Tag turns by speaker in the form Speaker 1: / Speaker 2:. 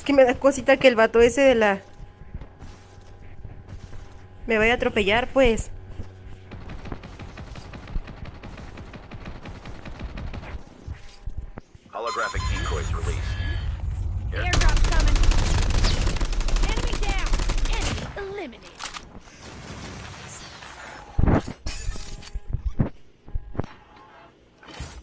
Speaker 1: Es que me da cosita que el vato ese de la... Me vaya a atropellar, pues.
Speaker 2: Holographic decoys released.
Speaker 3: Airdrop